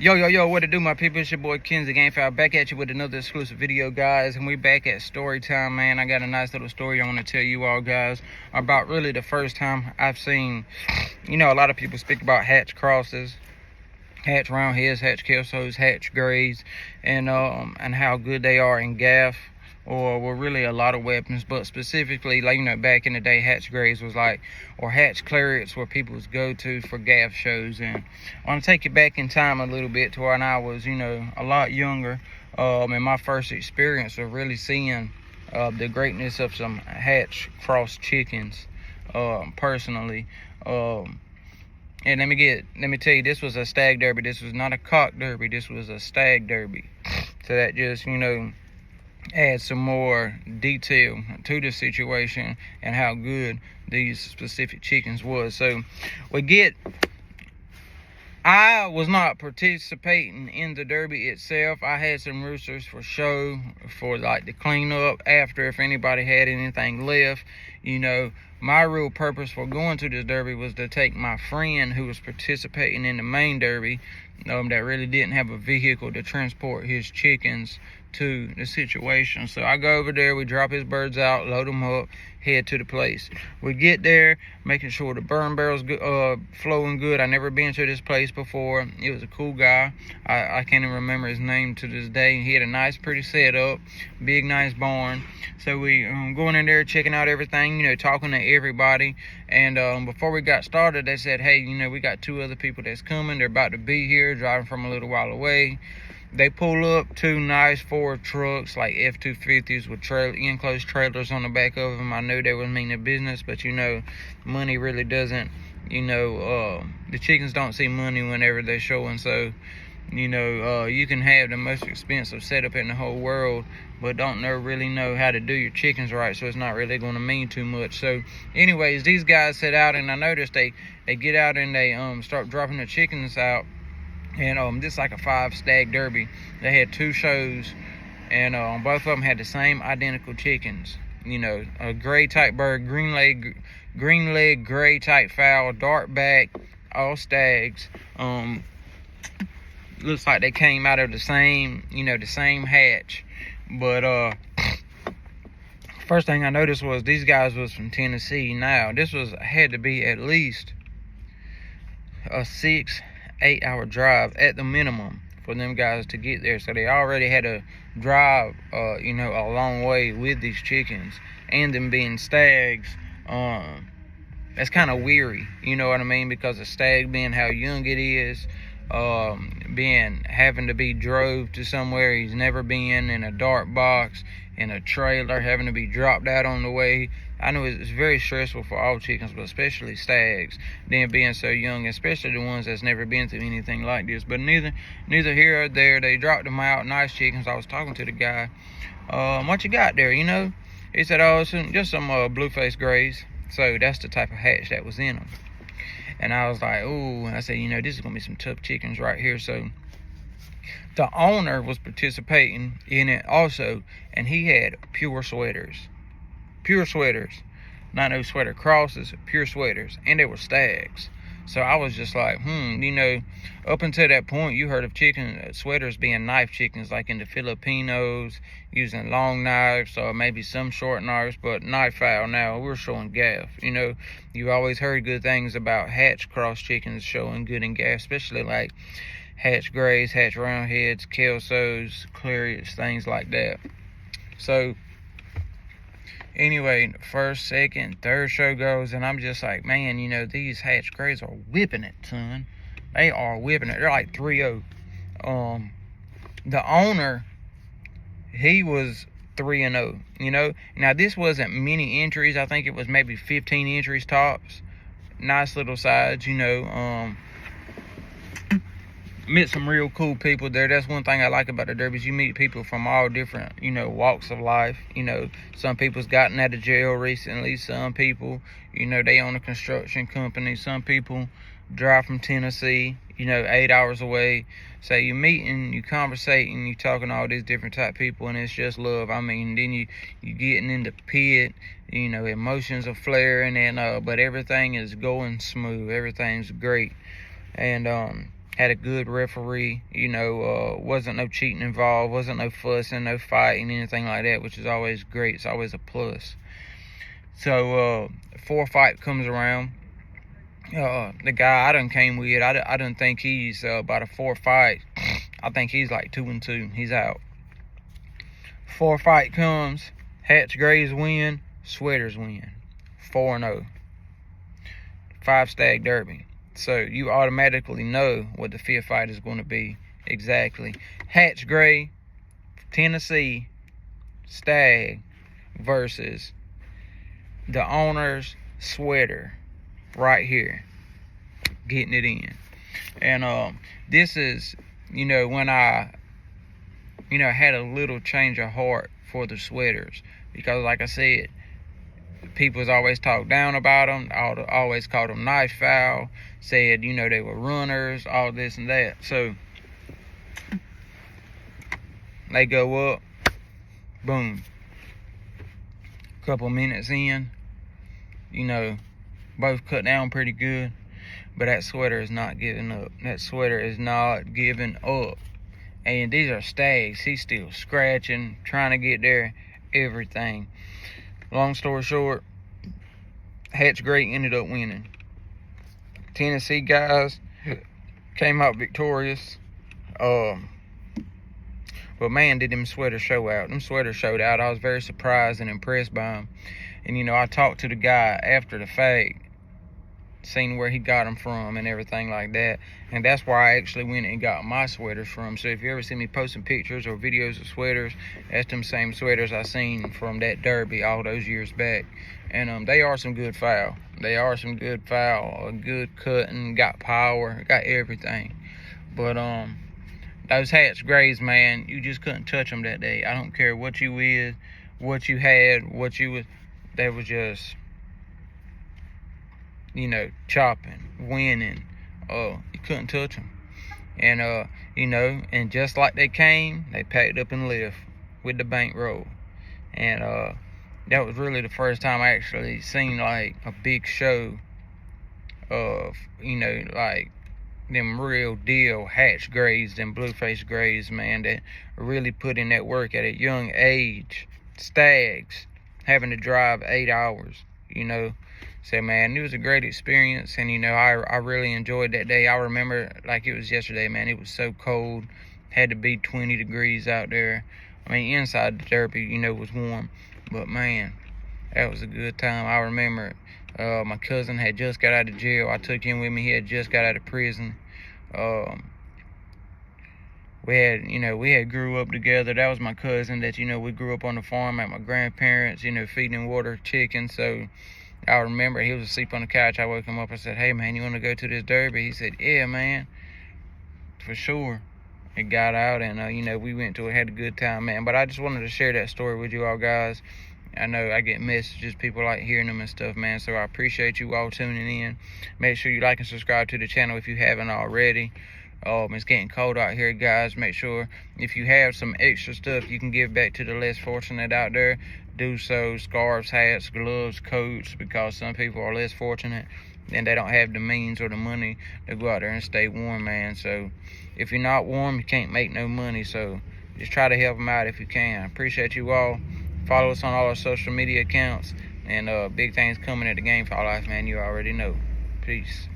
Yo, what it do, my people? It's your boy Kenzie, Gamefowl, back at you with another exclusive video, guys. And we back at story time, man. I got a nice little story I want to tell you all, guys, about really the first time I've seen, a lot of people speak about hatch crosses, hatch roundheads, hatch kelsos, hatch grays, and how good they are in gaff, or were really a lot of weapons, but specifically, like, back in the day, hatch grays was like, or hatch clarets were people's go-to for gaff shows. And I want to take you back in time a little bit to when I was, a lot younger, and my first experience of really seeing the greatness of some hatch cross chickens, personally. And let me tell you, this was a stag derby. This was not a cock derby. This was a stag derby. So that just, add some more detail to the situation and how good these specific chickens was. So I was not participating in the derby itself. I had some roosters for show, for like the cleanup after, if anybody had anything left. My real purpose for going to this derby was to take my friend who was participating in the main derby, that really didn't have a vehicle to transport his chickens to the situation. So I go over there, we drop his birds out, load them up, head to the place. We get there, making sure the burn barrel's flowing good. I never been to this place before. It was a cool guy. I can't even remember his name to this day. He had a nice, pretty setup, big, nice barn. So we going in there, checking out everything, talking to everybody. And before we got started, they said, hey, we got two other people that's coming. They're about to be here, driving from a little while away. They pull up two nice Ford trucks, like F-250s with enclosed trailers on the back of them. I knew they was meaning business, but money really doesn't, the chickens don't see money whenever they're showing. So, you can have the most expensive setup in the whole world, but don't really know how to do your chickens right, so it's not really going to mean too much. So, anyways, these guys set out, and I noticed they get out and they start dropping the chickens out. And this is like a 5 stag derby. They had 2 shows, and both of them had the same identical chickens. A gray type bird, green leg, gray type fowl, dark back, all stags. Looks like they came out of the same, the same hatch. But first thing I noticed was these guys was from Tennessee. Now this had to be at least a 6-8 hour drive at the minimum for them guys to get there. So they already had to drive a long way with these chickens, and them being stags. That's kind of weary, you know what I mean, because a stag, being how young it is, having to be drove to somewhere he's never been, in a dark box, in a trailer, having to be dropped out on the way. I know it's very stressful for all chickens, but especially stags, then being so young, especially the ones that's never been through anything like this. But neither here or there. They dropped them out, nice chickens. I was talking to the guy, what you got there, He said, oh, it's just some blue-faced grays. So that's the type of hatch that was in them. And I was like, ooh, I said, this is going to be some tough chickens right here. So the owner was participating in it also, and he had pure sweaters. Not no sweater crosses, pure sweaters. And they were stags. So I was just like, up until that point, you heard of chicken sweaters being knife chickens, like in the Filipinos, using long knives, or maybe some short knives, but knife fowl now, we're showing gaff. You always heard good things about hatch cross chickens showing good in gaff, especially like hatch grays, hatch roundheads, kelsos, clarets, things like that. So anyway, first, second, third show goes, and I'm just like, man, these hatch grays are whipping it, son. They are whipping it. They're like 3-0. The owner, he was 3-0, Now, this wasn't many entries. I think it was maybe 15 entries tops. Nice little sides, met some real cool people there. That's one thing I like about the derbies. You meet people from all different, walks of life. Some people's gotten out of jail recently. Some people, they own a construction company. Some people drive from Tennessee, 8 hours away. So you meet and you conversate and you talking to all these different type of people, and it's just love. I mean, then you getting in the pit, emotions are flaring, and but everything is going smooth. Everything's great. And had a good referee, wasn't no cheating involved, wasn't no fussing, no fighting, anything like that, which is always great. It's always a plus. So, 4th fight comes around. The guy I done came with, I done think he's, by the 4th fight, I think he's like 2-2. He's out. 4th fight comes, Hats Grays win, Sweaters win. 4-0. 5 stag derby. So you automatically know what the 5th fight is going to be exactly. Hats Gray, Tennessee, stag versus the owner's sweater right here, getting it in. And this is, when I, had a little change of heart for the sweaters, because like I said, people's always talked down about them, always called them knife fowl, said, they were runners, all this and that. So they go up, boom. Couple minutes in, both cut down pretty good, but that sweater is not giving up. That sweater is not giving up. And these are stags. He's still scratching, trying to get there, everything. Long story short, Hats Gray ended up winning. Tennessee guys came out victorious. But man, did them sweaters show out. Them sweaters showed out. I was very surprised and impressed by them. And, I talked to the guy after the fact, seen where he got them from and everything like that. And that's where I actually went and got my sweaters from. So if you ever see me posting pictures or videos of sweaters, that's them same sweaters I seen from that derby all those years back. And they are some good fowl. They are some good fowl. Good cutting, got power, got everything. But those Hats Grays, man, you just couldn't touch them that day. I don't care what you is, what you had, what you was. They was just, chopping, winning. You couldn't touch them. And, and just like they came, they packed up and left with the bankroll. And that was really the first time I actually seen, like, a big show of, like, them real deal Hats Grays, them Blueface Grays, man, that really put in that work at a young age. Stags, having to drive 8 hours, So, man, it was a great experience, and, I really enjoyed that day. I remember like it was yesterday, man. It was so cold. Had to be 20 degrees out there. I mean, inside the derby, was warm. But, man, that was a good time. I remember my cousin had just got out of jail. I took him with me. He had just got out of prison. We had grew up together. That was my cousin that, we grew up on the farm at my grandparents, feeding and water chickens. So I remember he was asleep on the couch. I woke him up. I said, "Hey, man, you want to go to this derby?" He said, "Yeah, man, for sure." He got out, and, we went to it, had a good time, man. But I just wanted to share that story with you all, guys. I know I get messages, people like hearing them and stuff, man. So I appreciate you all tuning in. Make sure you like and subscribe to the channel if you haven't already. It's getting cold out here, guys. Make sure if you have some extra stuff you can give back to the less fortunate out there, do so. Scarves, hats, gloves, coats, because some people are less fortunate and they don't have the means or the money to go out there and stay warm, man. So if you're not warm, you can't make no money. So just try to help them out if you can. I appreciate you all. Follow us on all our social media accounts, and big things coming at the Gamefowl Life, man. You already know. Peace.